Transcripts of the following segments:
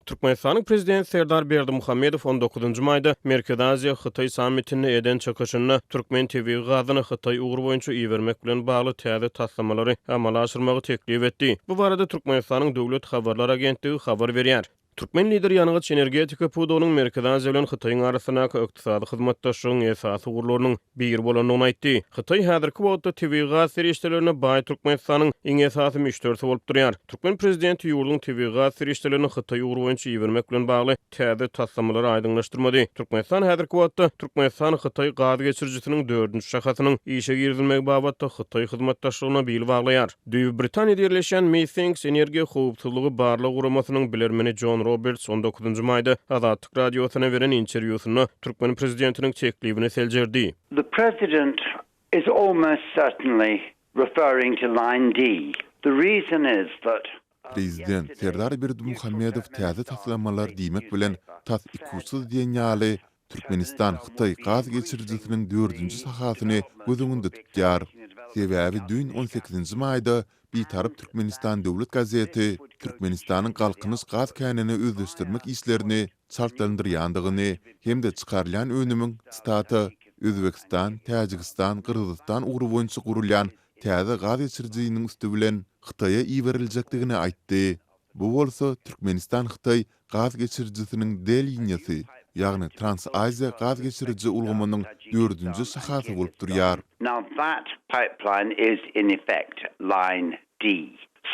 Türkmenistan'ın prezidenti Serdar Berdimuhamedov 19-njy maýda Merkezi Aziýa Hytaý sammitini eden çakaşyna Türkmen TV gazyny Hytaý ugru boýunça iýermek bilen bagly täze taslamалary amala aşyrmagy teklip etdi. Bu barada Türkmenistanyň döwlet habarlar agentligi habar berýär. Türkmen lideri Ýanygyç Energetika Pudonuň Merkezi Aziýa bilen Hytaýyň arasyndaky ykdysady hyzmatdaşlygyň esasy gurularynyň bir bolanyny aýtdy. Hytaý häzirki wagtda TV gaz serişdelerine baý Türkmenistanyň iň esasy müşterisi bolup durýar. Türkmen prezidenti ýurdun TV gaz serişdelerini Hytaý ugru boýunça iýermek bilen bagly täze taslamалary aýdyňlaşdyrmady. Türkmenistan häzirki wagtda Türkmenistan Hytaý gaz geçirjisiniň 4-nji şahasynyň işe girdirilmegi babatda Hytaý hyzmatdaşlygyna bil baglaýar. Düýb Britaniýada ýerleşen Maythinks Energiýa howpsuzlygy barlyk guramasynyň bilermeni John Roberts 19-njy maýda Azatlyk radiosyna beren interwýusynda Türkmen prezidentiniň teklibini seljerdi. The president is almost certainly referring to line D. The reason is that Prezident Serdar Berdimuhamedov täze taslamalar diýmek bilen tas ikusyz diýen ýaly Türkmenistan Hytaý gaz geçirjisiniň 4-nji sahasyny gözüňünde tutýar. Sebäbi dün 18-nji maýda bir tarap Türkmenistan döwlet gazeti Türkmenistanyň galkynyş gaz känini özleşdirmek işlerini çaltlandyrýandygyny hemde çykarylan önümiň staty Özbekistan, Täjikistan, Kırgızstan ugru boýunça gurulýan täze gaz geçirjisiniň üstü bilen Hytaýa iýeriljekdigini aýtdy. Bu bolsa Türkmenistan Hytaý gaz geçirjisiniň del liňýasy, ýagny Trans-Aziýa gaz geçirji ulgamanyň 4-nji şahasy bolup durýar. now that pipeline is in effect line D.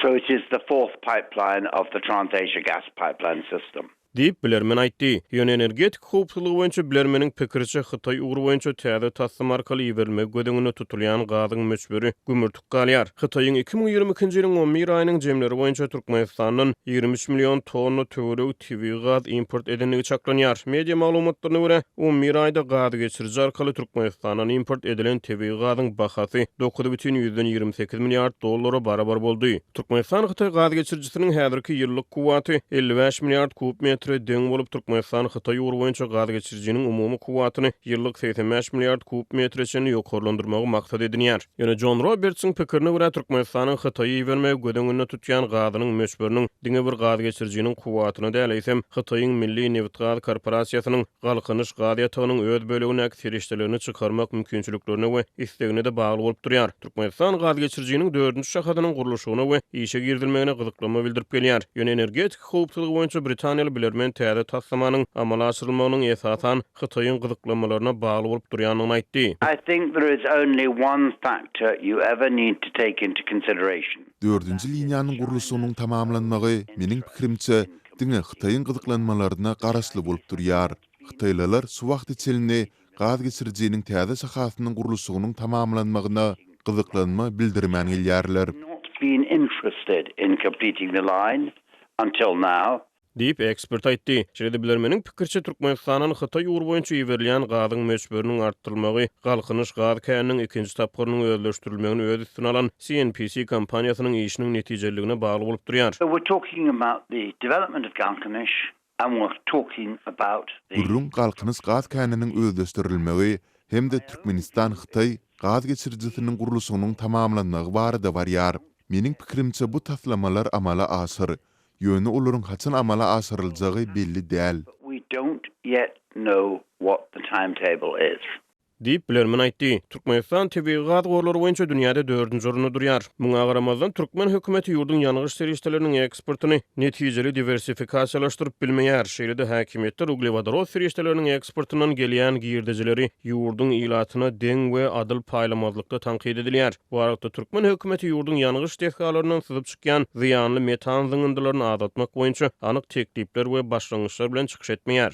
So it is the fourth pipeline of the Trans-Asia gas pipeline system. Diýip bilermen aýtdy. Ýöne energetik howpsuzlygy boýunça bilermeniň pikirçe Hytaý ugru boýunça täze taslama arkaly iýermek gödüňine tutulýan gazyň möçberi gümürtük galýar. Hytaýyň 2022-nji ýylyň 11 aýynyň jemleri boýunça Türkmenistanyň 23 million tonna töwerek TV gaz import edenligi çaklanýar. Media maglumatlaryna görä 11 aýda gaz geçirji arkaly Türkmenistanyň import edilen TV gazyň bahasy 9,28 milliard dollara barabar boldy. Türkmenistan Hytaý gaz geçirjisiniň häzirki ýyllyk kuwaty 55 milliard kub metr deň bolup Türkmenistan Hytaý ugru boýunça gaz geçirjiniň umumy kuwatyny ýyllyk 85 milliard kub metrçeni ýokarlandyrmagy maksat edilýär. Ýöne John Robertsyň pikirine görä Türkmenistanyň Hytaýy iýermek gödüňine tutýan gazynyň möçberiniň diňe bir gaz geçirjiniň kuwatyny däleýsem Hytaýyň Milli Neft Gaz Korporasiýasynyň galkynyş gaz ýatagynyň öz bölegine serişdelerini çykarmak mümkinçiliklerine we istegine de bagly bolup durýar. Türkmenistan gaz geçirjiniň 4-nji şahasynyň guruluşyna we işe girdirilmegine gyzyklama bildirip gelýär. Ýöne energetik howpsuzlygy boýunça Britaniýaly bilermen täze taslamanyň amala aşyrylmagynyň esasan Hytaýyň gyzyklamalarına bagly bolup durýanyny aýtdy. I think there is only one factor you ever need to take into consideration. 4-nji liňýanyň guruluşynyň tamamlanmagy meniň pikirimçe diňe Hytaýyň gyzyklanmalaryna garaşly bolup durýar. Hytaýlylar şu wagt içinde gaz geçirjiniň täze şahasynyň guruluşynyň tamamlanmagyna gyzyklanma bildirmän gelýärler. Not been interested in completing the line until now. Diýip ekspert aýtdy. Şeýle bilermeniň pikirçe Türkmenistanyň Hytaý ugru boýunça iýerilýän gazyň möçberiniň artdyrylmagy galkynyş gaz käniniň ikinji tapgyrynyň özleşdirilmegini öz üstüne alan CNPC kompaniýasynyň işiniň netijeligine bagly bolup durýar. So we're talking about the development of Galkynyş and we're talking about the Gurrun galkynyş gaz käniniň özleşdirilmegi hemde Türkmenistan Hytaý gaz geçirjisiniň guruluşynyň tamamlanmagy barada barýar. Meniň pikirimçe bu taslamalar amala aşyr. Ýöne olaryň haçan amala aşyryljagy belli däl. we don't yet know what the timetable is. Diýip bilermen aýtdy. Türkmenistan TV gaz gorlary boýunça dünýäde 4-nji orunda durýar. Muňa garamazdan Türkmen hökümeti ýurdun ýanygyç serişdeleriniň eksportyny netijeli diversifikasiýalaşdyryp bilmeýär. Şeýle-de häkimetler uglewadorod serişdeleriniň eksportyndan gelýän girdijileri ýurdun ilatyna deň we adyl paýlamazlykda tanqid edilýär. Bu arada Türkmen hökümeti ýurdun ýanygyç tehkalarynyň syzyp çykýan ziýanly metan zyňyndylaryny azatmak boýunça anyk teklipler we başlangyçlar bilen çykyş etmeýär.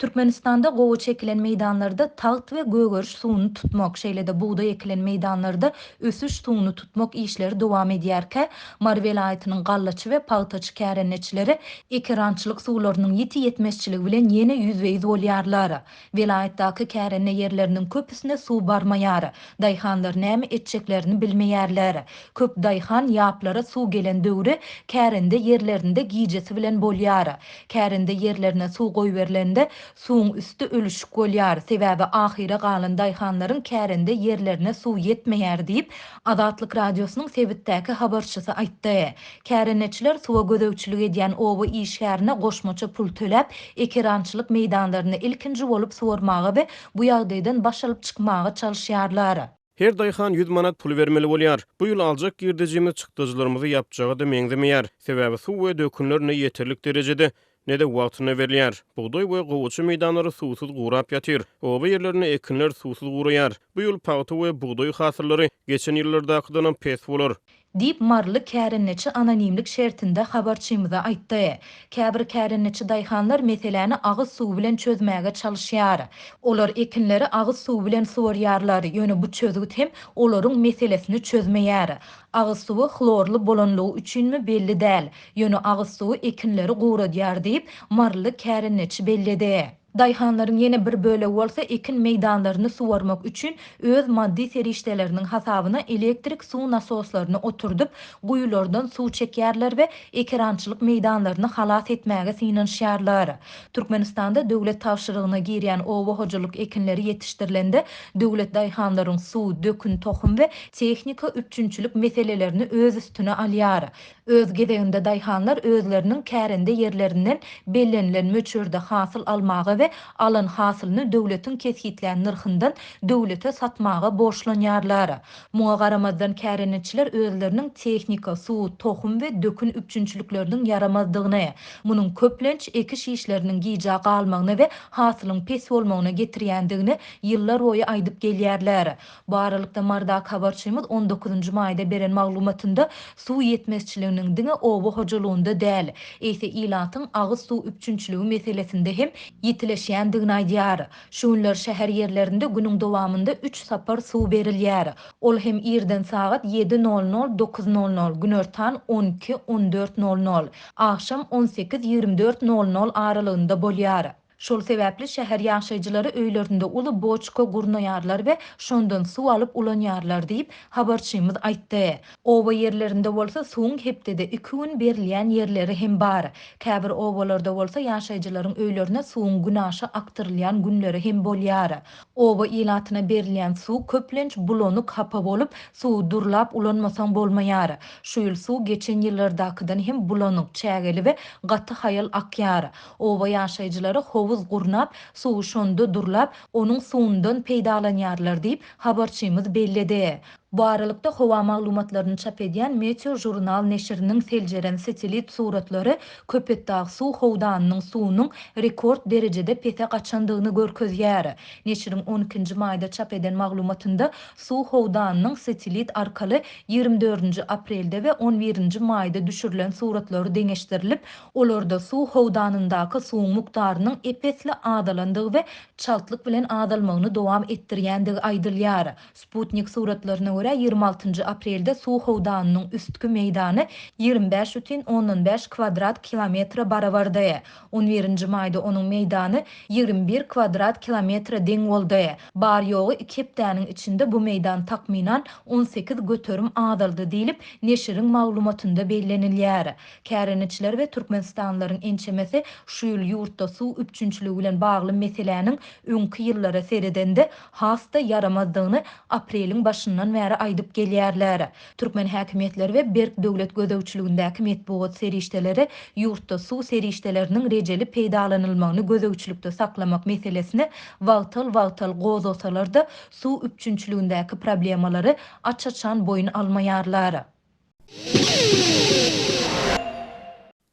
Türkmenistanda gowy çekilen meýdanlarda tagt we gögörüş suwuny tutmak, şeýle-de buğday ekilen meýdanlarda ösüş suwuny tutmak işleri dowam edýärkä, Mar welaýatynyň gallaçy we pagtaçy kärenneçileri ekirançylyk suwlarynyň ýetmezçiligi bilen ýene ýüzbeýiz bolýarlar. Welaýatdaky kärenne ýerleriniň köpüsine suw barmaýar. Daýhanlar näme etjeklerini bilmeýärler. Köp daýhan ýaplara suw gelen döwri kärende ýerlerinde giýjesi bilen bolýar. Kärende ýerlerine suw goýberlende suwun üstü ölüşük bolýar. Sebäbi ahire galan daýhanlaryň kärinde yerlerine suw yetmeýär diýip Azatlyk radiosynyň Sebitdäki habarçysy aýtdy. Kärenetçiler suwa gödäwçilik edýän oba işgärine goşmaça pul töläp, ekerançylyk meýdanlaryny ilkinji bolup suwarmagy we bu ýagdaýdan baş alyp çykmagy çalyşýarlar. Her daýhan 100 manat pul bermeli bolýar. Bu ýyl aljak girdejimiz çykdyjlarymyzy ýapjagy da meňzemeýär. Sebäbi suw we dökünler ne ýeterlik derejede ne de wagtyna berilýär. Buğday we gowuçy meýdanlary suwsuz gurap ýatyr. Oba ýerlerine ekinler suwsuz guraýar. Bu ýyl paýta we buğday hasylary geçen ýyllardakydan pes bolar. Dip marly kärenneçi anonimlik şertinde habarçymyza aýtdy. Käbir kärenneçi daýhanlar meseleni agyz suw bilen çözmäge çalyşýar. Olar ekinleri agyz suw bilen suwarýarlar. Ýöne bu çözgüt hem olaryň meselesini çözmeýär. Agyz suwy chlorly bolanlygy üçinmi belli däl. Ýöne agyz suwy ekinleri guradýar diýip marly kärenneçi bellidi. Daýhanlaryň ýene bir böle bolsa ekin meýdanlaryny suwarmak üçin öz maddi serişdeleriniň hasabyna elektrik suw nasoslaryny oturdup guýulardan suw çekýärler we ekerançylyk meýdanlaryny halas etmäge synanýarlar. Türkmenistanda döwlet tapşyrygyna girýän oba hojalyk ekinleri ýetişdirilende döwlet daýhanlaryň suw, dökün, tohum we tehnika üçünçilik meselelerini öz üstüne alýar. Öz gedeginde daýhanlar özleriniň kärinde yerlerinden bellenilen möçürde hasyl almagy we alan hasylyny döwletiň kesgitlen nyrhyndan döwlete satmagy borçlanýarlar. Muňa garamazdan kärenetçiler özleriniň tehnika, suw, tohum we dökün üçünçilikleriniň yaramazdygyny, munyň köplenç ekiş işleriniň giýja galmagyny we hasylyň pes bolmagyna getirýändigini ýyllar boýy aýdyp gelýärler. Bu aralykda Mardak habarçymyz 19 maýda beren maglumatynda suw ýetmezçiliginiň diňe oba hojalygynda däl, eýse ilatyň agyz suw üçünçiligi meselesinde hem ýetileşýändigini aýdýar. Şunlar şäher ýerlerinde günüň dowamında 3 sapar suw berilýär. Ol hem irden saat 7:00 9:00, günortan 12-14:00, akşam 18-24:00 aralygynda bolýar. Şol sebäpli şäher ýaşaýjylary öýlerinde uly boçka gurnaýarlar we şondan suw alyp ulanýarlar diýip habarçymyz aýtdy. Oba ýerlerinde bolsa suwuň hepdede 2 gün berilýän ýerleri hem bar. Käbir obalarda bolsa ýaşaýjylaryň öýlerine suwuň günaşy aktyrylýan günleri hem bolýar. Oba ilatyna berilýän suw köplenç bulanyk hapa bolup suw durlap ulanmasaň bolmaýar. Şu ýyl suw geçen ýyllardakydan hem bulanyk, çägeli we gaty hayal akýar. Oba ýaşaýjylary hovuz gurnap, suw şonda durlap, onuň suwundan peýdalanýarlar diýip habarçymyz bellidi. Bu aralykda howa maglumatlaryny çap edýän Meteo jurnal neşriniň seljeren satelit suratlary Köpetdağ suw howdanynyň suwunyň rekord derejede pese gaçandygyny görkezýär. Neşriň 12 maýda çap eden maglumatynda suw howdanynyň satelit arkaly 24 aprelde we 11 maýda düşürilen suratlary deňeşdirilip, olarda suw howdanyndaky suwuň mukdarynyň epesli adalandygy we çaltlyk bilen adalmagyny dowam etdirýändigi aýdylýar. Sputnik suratlaryna 26 aprelde suw howdanynyň üstki meýdany 25,15 kvadrat kilometre barabardy. 11 maýda onuň meýdany 21 kvadrat kilometre deň boldy. Bar ýogy 2 hepdäniň içinde bu meýdan takminan 18 göterim adaldy diýilip neşriň maglumatynda bellenilýär. Kärenetçiler we türkmenistanlaryň ençemesi şu ýyl ýurtda suw üçünçiligi bilen bagly meseleniň öňki ýyllara seredende hasta yaramazdygyny apreliň başyndan bäri aýdyp gelýärler. Türkmen häkimetleri we Berk döwlet gödäwçiligindäki metbuat serişdeleri ýurtda suw serişdeleriniň rejeli peýdalanylmagyny gödäwçilikde saklamak meselesini wagtal gozasalar-da suw üçünçiligindäki problemalary açaçan boyun almaýarlar.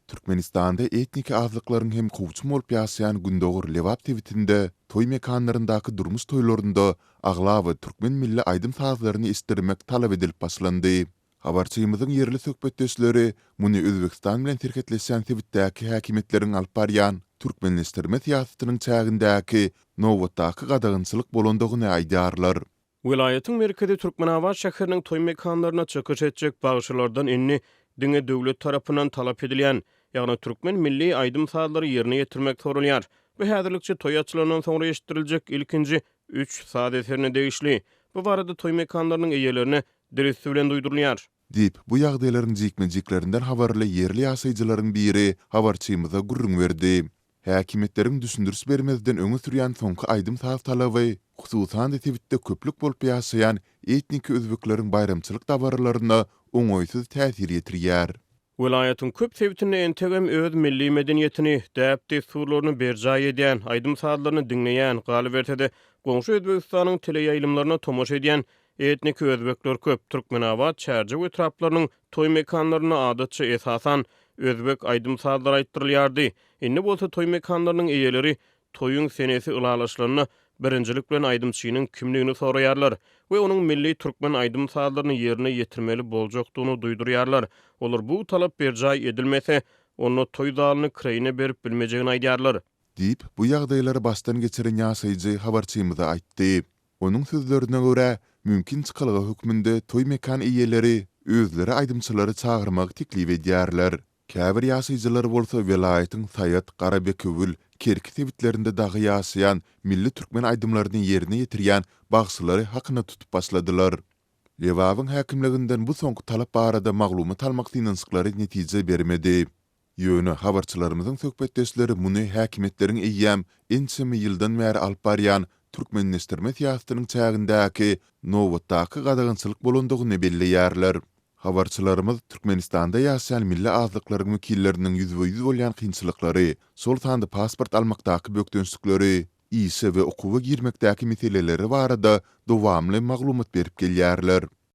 Türkmenistanda etnik azlyklaryň hem kowçum bolup ýaşaýan Gündoğur Lewap tewitinde toy mekanlaryndaky durmuş toýlarynda aglawy türkmen milli aýdym sazlaryny istirmek talap edilip başlandy. Habarçymyzyň yerli söhbetdeşleri muny Özbekistan bilen terketleşen tewitdäki häkimetleriň alyp barýan türkmenleşdirme siýasatynyň çägindäki nowatdaky gadagynçylyk bolandygyny aýdýarlar. Vilayetin merkezi Türkmenabad şäheriniň toy mekanlaryna çykyş etjek bagşylardan inni diňe döwlet tarapyndan talap edilýän, ýagny türkmen milli aýdym sazlary ýerine ýetirmek sorulýar. Bu häzirlikçe toy açylandan soňra eşitdirilejek ilkinji 3 saz eserini degişli. Bu barada toy mekanlarynyň eýelerine diresi bilen duýdurulýar. Dip bu ýagdaýlaryň jikme-jiklerinden habarly yerli ýaşaýjylaryň biri habarçymyza gurrun berdi. häkimetleriň düşündürüs bermezden öňe sürýän soňky aýdym talaby, hususan da Tibetde köplük bolup ýaşaýan etnik özbekleriň bayramçylyk dabarlaryna oňoýsuz täsir ýetirýär. Welaýatyň köp sebitini entegem öz milli medeniýetini, däp desturlaryny berjaý edýän, aýdym saatlaryny diňleýän, galy bertede goňşy Özbegistanyň tele ýaýlymlaryna tomoş edýän etnik özbekler köp. Türkmenawat çärje we traplarynyň toý mekanlaryna adatça esasan özbek aýdym saatlary aýtdyrylýardy. Indi bolsa toý mekanlarynyň eýeleri toýuň senesi ylalaşlaryny birinjilik bilen aýdymçynyň kimligini soraýarlar we onuň milli türkmen aýdym saatlaryny ýerine ýetirmeli boljakdygyny duýdurýarlar. Olar bu talap berjaý edilmese, onu toý dalyny kireyine berip bilmejegini aýdýarlar. Dip bu ýagdaýlary başdan geçiren ýaşaýjy habarçymyza aýtdy. Onuň sözlerine görä, mümkin çykalygy hükmünde toý mekan eýeleri özleri aýdymçylary çağırmak teklip edýärler. Käbir ýaşaýjylar bolsa welaýatyň Sayat, Garabeköwül, Kerki tebitlerinde dagy ýaşaýan milli türkmen aýdymlaryny ýerine ýetirýän bagçylary hakyna tutup başladylar. Lewawyň häkimliginden bu soňky talap barada maglumat almak dynançyklary netije bermedi. Ýöne habarçylarymyzyň söhbetdeşleri muny häkimetleriň eýýäm ençemi ýyldan bäri alyp barýan türkmenleşdirme siýasatynyň çägindäki nowatdaky gadagynçylyk bolandygyny belleýärler. Habarçylarymyz Türkmenistanda ýaşaýan milli azlyklaryň wekilleriniň ýüzbe-ýüz bolýan kynçylyklary, sol sanda pasport almakdaky bökdünçlikleri, ýyşe we okuwa girmekdäki meseleleri barada dowamly maglumat berip gelýärler.